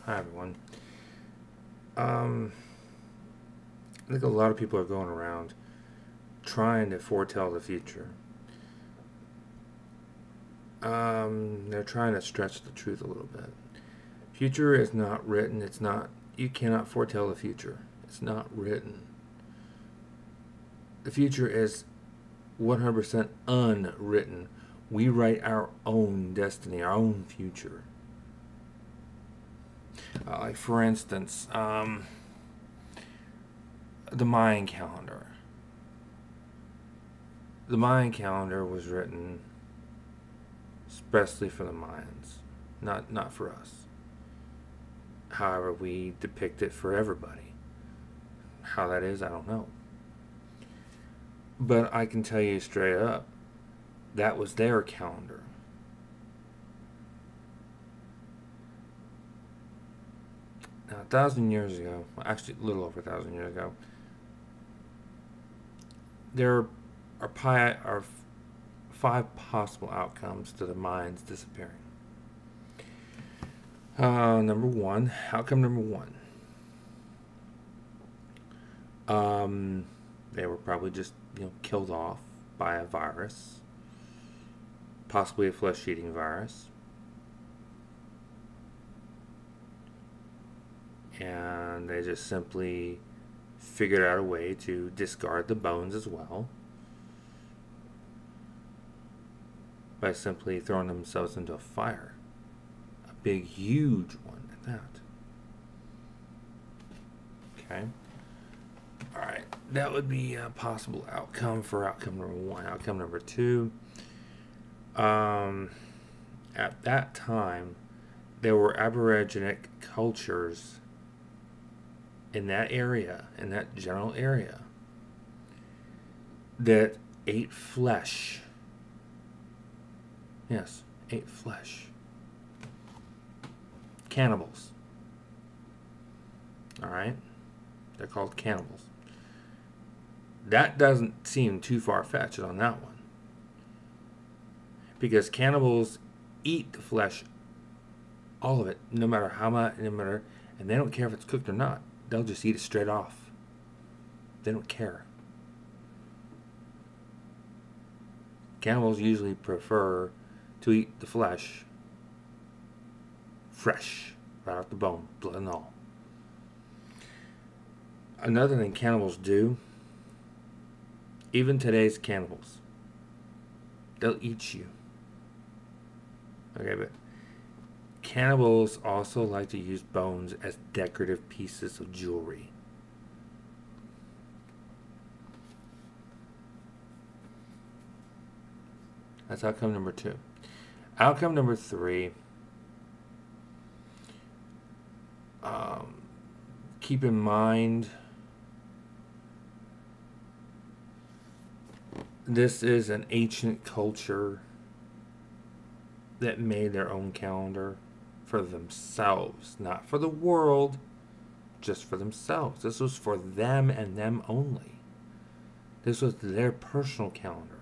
Hi everyone. I think a lot of people are going around trying to foretell the future. They're trying to stretch the truth a little bit. Future is not written. It's not. You cannot foretell the future. It's not written. The future is 100% unwritten. We write our own destiny, our own future. Like for instance, the Mayan calendar. The Mayan calendar was written especially for the Mayans, not for us. However, we depict it for everybody. How that is, I don't know. But I can tell you straight up, that was their calendar. Now, 1,000 years ago, actually a little over 1,000 years ago, there are 5 possible outcomes to the Mayans disappearing. Outcome number one. They were probably just killed off by a virus, possibly a flesh-eating virus. And they just simply figured out a way to discard the bones as well by simply throwing themselves into a fire. A big, huge one at that. Okay. Alright, that would be a possible outcome for outcome number 1. Outcome number 2. At that time, there were Aboriginic cultures in that area, in that general area, that ate flesh. Yes, ate flesh. Cannibals. Alright? They're called cannibals. That doesn't seem too far-fetched on that one. Because cannibals eat the flesh, all of it, no matter how much, and they don't care if it's cooked or not. They'll just eat it straight off. They don't care. Cannibals usually prefer to eat the flesh fresh, right off the bone, blood and all. Another thing cannibals do, even today's cannibals, they'll eat you. Okay, but cannibals also like to use bones as decorative pieces of jewelry. That's outcome number 2. Outcome number 3. Keep in mind, this is an ancient culture that made their own calendar for themselves, not for the world, just for themselves. This was for them and them only. This was their personal calendar.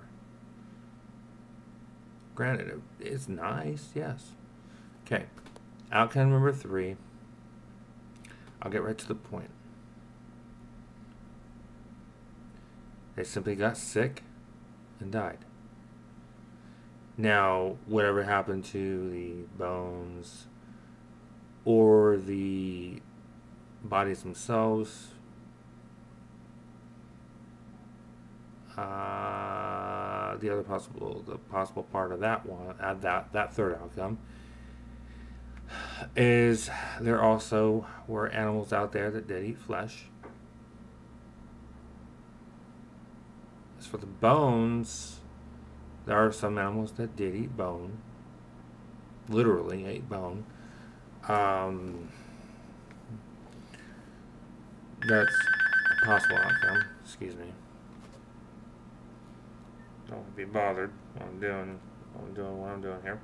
Granted, it's nice, yes. Okay, outcome number 3. I'll get right to the point. They simply got sick and died. Now, whatever happened to the bones or the bodies themselves, the possible part of that one, that third outcome, is there also were animals out there that did eat flesh. As for the bones, there are some animals that did eat bone. Literally ate bone. That's a possible outcome. Excuse me. Don't be bothered. I'm doing what I'm doing here.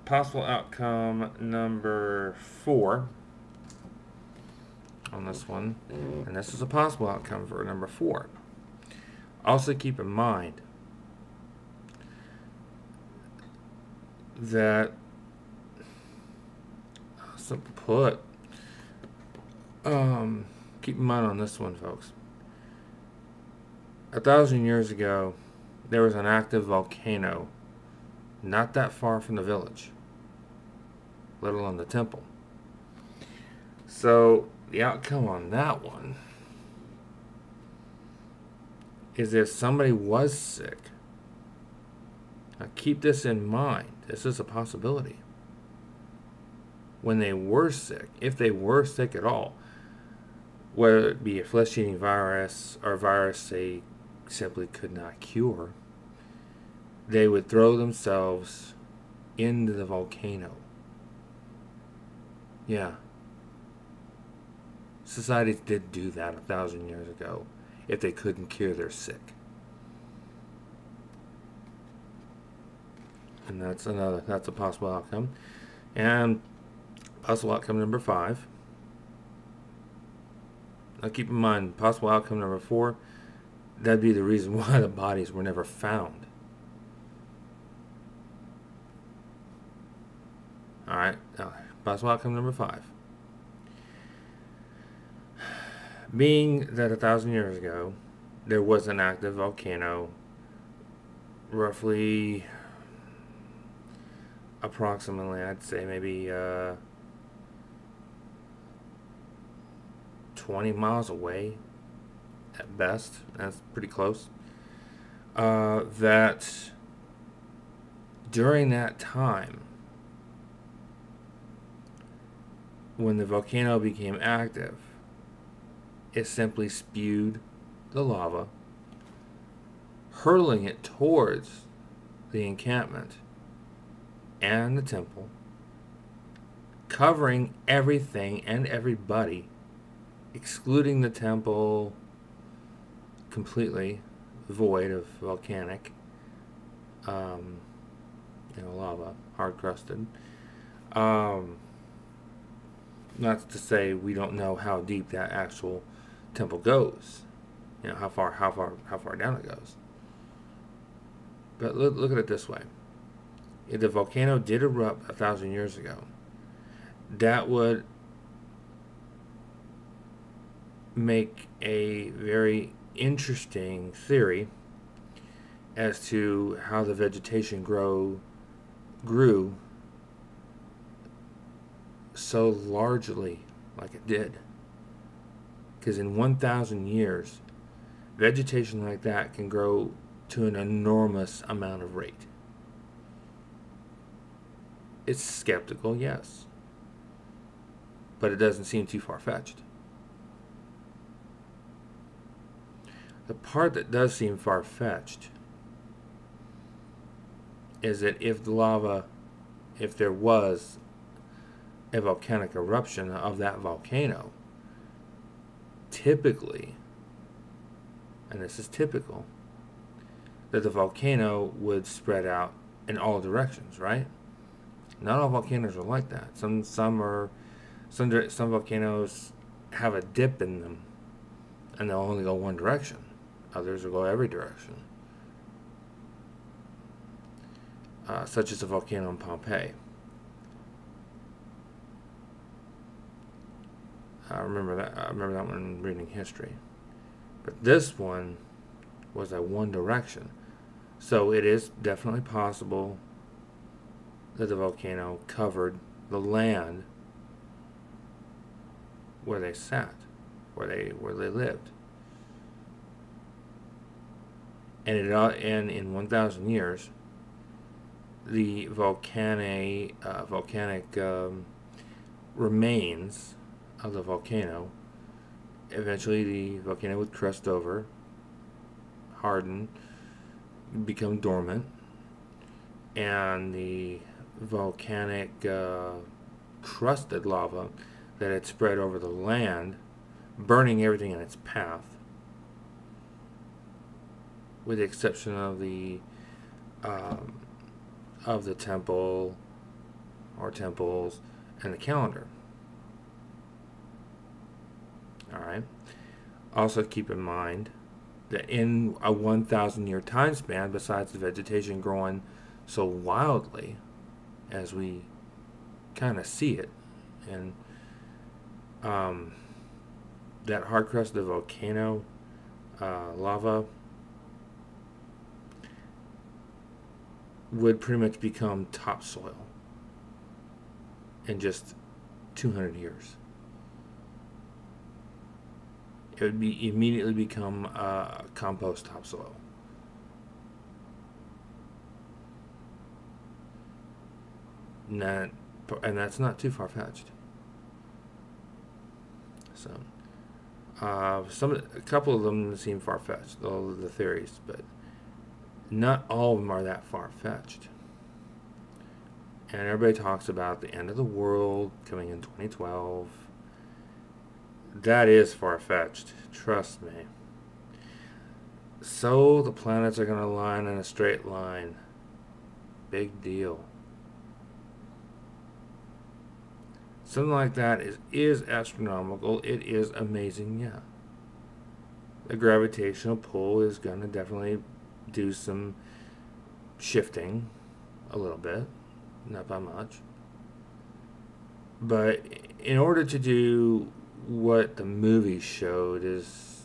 Possible outcome number 4 on this one. And this is a possible outcome for number 4. Also keep in mind that Simple put. Keep in mind on this one, folks. 1,000 years ago, there was an active volcano not that far from the village, let alone the temple. So the outcome on that one is if somebody was sick. Now keep this in mind. This is a possibility. When they were sick, if they were sick at all, whether it be a flesh-eating virus or a virus they simply could not cure, they would throw themselves into the volcano. Yeah. Societies did do that 1,000 years ago if they couldn't cure their sick. And that's a possible outcome. And possible outcome number 5. Now keep in mind, possible outcome number 4, that'd be the reason why the bodies were never found. Alright, possible outcome number 5. Being that 1,000 years ago, there was an active volcano roughly, approximately, I'd say maybe 20 miles away at best. That's pretty close. That during that time, when the volcano became active, it simply spewed the lava, hurling it towards the encampment and the temple, covering everything and everybody, excluding the temple, completely void of volcanic, lava, hard crusted. Not to say we don't know how deep that actual temple goes, how far down it goes. But look at it this way: if the volcano did erupt 1,000 years ago, that would make a very interesting theory as to how the vegetation grew so largely like it did. Because in 1,000 years, vegetation like that can grow to an enormous amount of rate. It's skeptical, yes, but it doesn't seem too far-fetched. The part that does seem far-fetched is that if there was a volcanic eruption of that volcano, typically, and this is typical, that the volcano would spread out in all directions, right? Not all volcanoes are like that. Some volcanoes have a dip in them, and they'll only go one direction. Others will go every direction. Such as the volcano in Pompeii. I remember that one reading history. But this one was a one direction. So it is definitely possible that the volcano covered the land where they sat, where they lived. And in 1,000 years, the volcanic remains of the volcano, eventually the volcano would crust over, harden, become dormant, and the volcanic crusted lava that had spread over the land, burning everything in its path, with the exception of the temple or temples and the calendar. Alright. Also keep in mind that in a 1,000 year time span, besides the vegetation growing so wildly as we kind of see it And that hard crust of the volcano lava would pretty much become topsoil in just 200 years. It would be immediately become compost topsoil. And that's not too far fetched. So, a couple of them seem far fetched, all of the theories, but not all of them are that far fetched. And everybody talks about the end of the world coming in 2012. That is far fetched, trust me. So the planets are going to align in a straight line. Big deal. Something like that is astronomical. It is amazing, yeah. The gravitational pull is going to definitely do some shifting a little bit, not by much. But in order to do what the movie showed is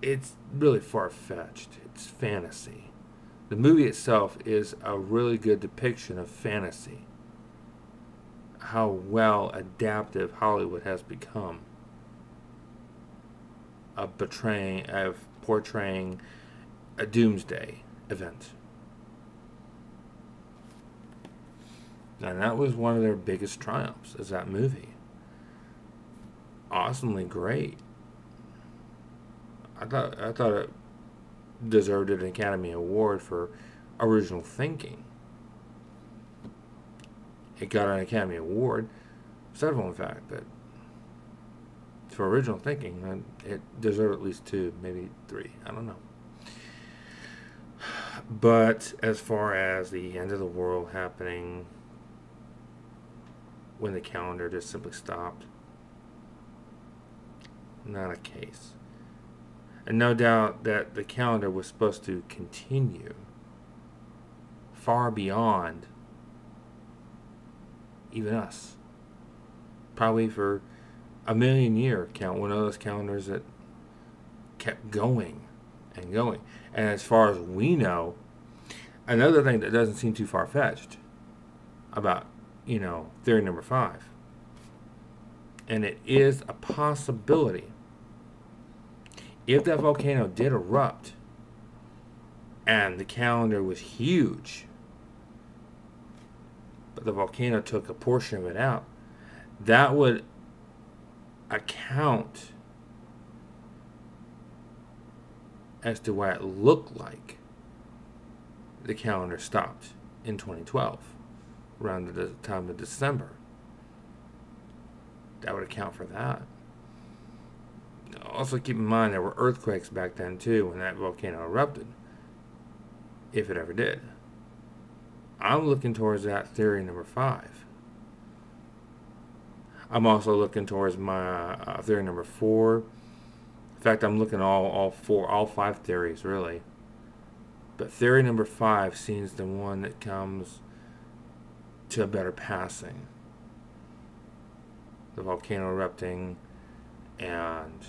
it's really far-fetched. It's fantasy. The movie itself is a really good depiction of fantasy. How well adaptive Hollywood has become of portraying a doomsday event. And that was one of their biggest triumphs, is that movie. Awesomely great. I thought it deserved an Academy Award for original thinking. It got an Academy Award, several in fact, but for original thinking, it deserved at least 2, maybe 3. I don't know. But as far as the end of the world happening, when the calendar just simply stopped, not a case. And no doubt that the calendar was supposed to continue far beyond even us. Probably for a million year count, one of those calendars that kept going and going. And as far as we know, another thing that doesn't seem too far-fetched about, theory number 5, and it is a possibility, if that volcano did erupt and the calendar was huge, but the volcano took a portion of it out, that would account as to why it looked like the calendar stopped in 2012, around the time of December. That would account for that. Also keep in mind there were earthquakes back then too when that volcano erupted, if it ever did. I'm looking towards that theory number 5. I'm also looking towards my theory number 4. In fact, I'm looking at all 5 theories really. But theory number 5 seems the one that comes to a better passing. The volcano erupting and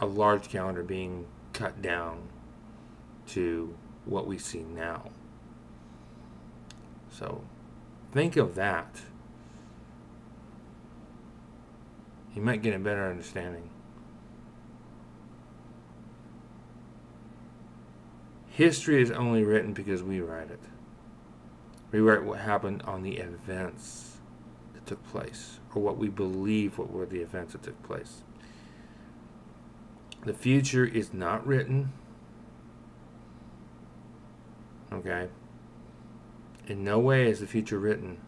a large calendar being cut down to what we see now. So think of that. You might get a better understanding. History is only written because we write it. We write what happened on the events that took place, or what we believe what were the events that took place. The future is not written. Okay? In no way is the future written.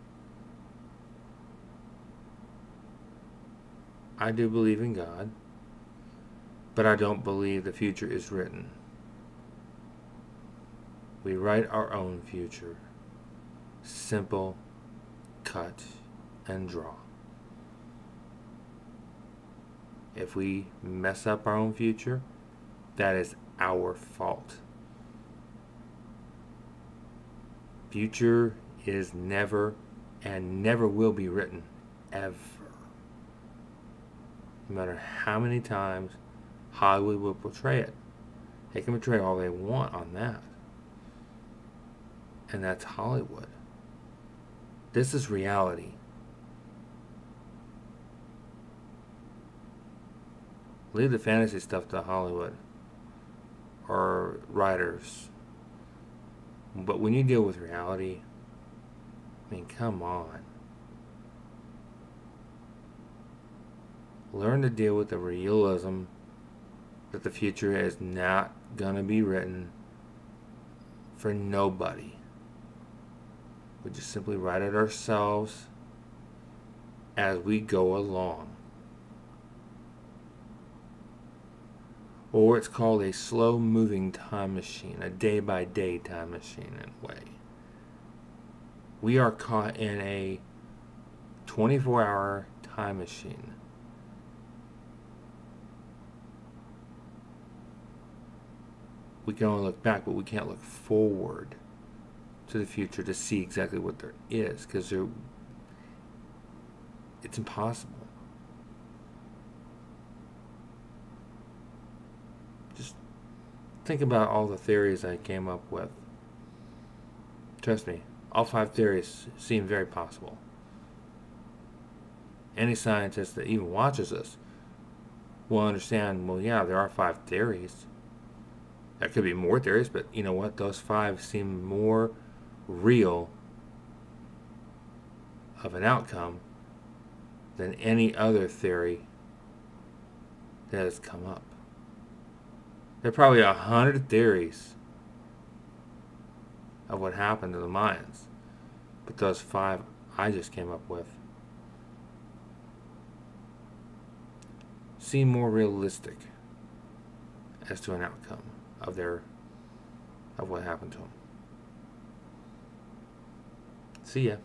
I do believe in God, but I don't believe the future is written. We write our own future. Simple, cut, and draw. If we mess up our own future, that is our fault. future is never and never will be written, ever. No matter how many times Hollywood will portray it. They can portray all they want on that. And that's Hollywood. This is reality. Leave the fantasy stuff to Hollywood or writers. But when you deal with reality, I mean, come on. Learn to deal with the realism that the future is not going to be written for nobody. We just simply write it ourselves as we go along. Or it's called a slow-moving time machine, a day-by-day time machine in a way. We are caught in a 24-hour time machine. We can only look back, but we can't look forward to the future to see exactly what there is, because it's impossible. Just think about all the theories I came up with. Trust me, all 5 theories seem very possible. Any scientist that even watches this will understand, well, yeah, there are 5 theories. There could be more theories, but you know what? Those 5 seem more real of an outcome than any other theory that has come up. There are probably 100 theories of what happened to the Mayans, but those 5 I just came up with seem more realistic as to an outcome of what happened to them. See ya.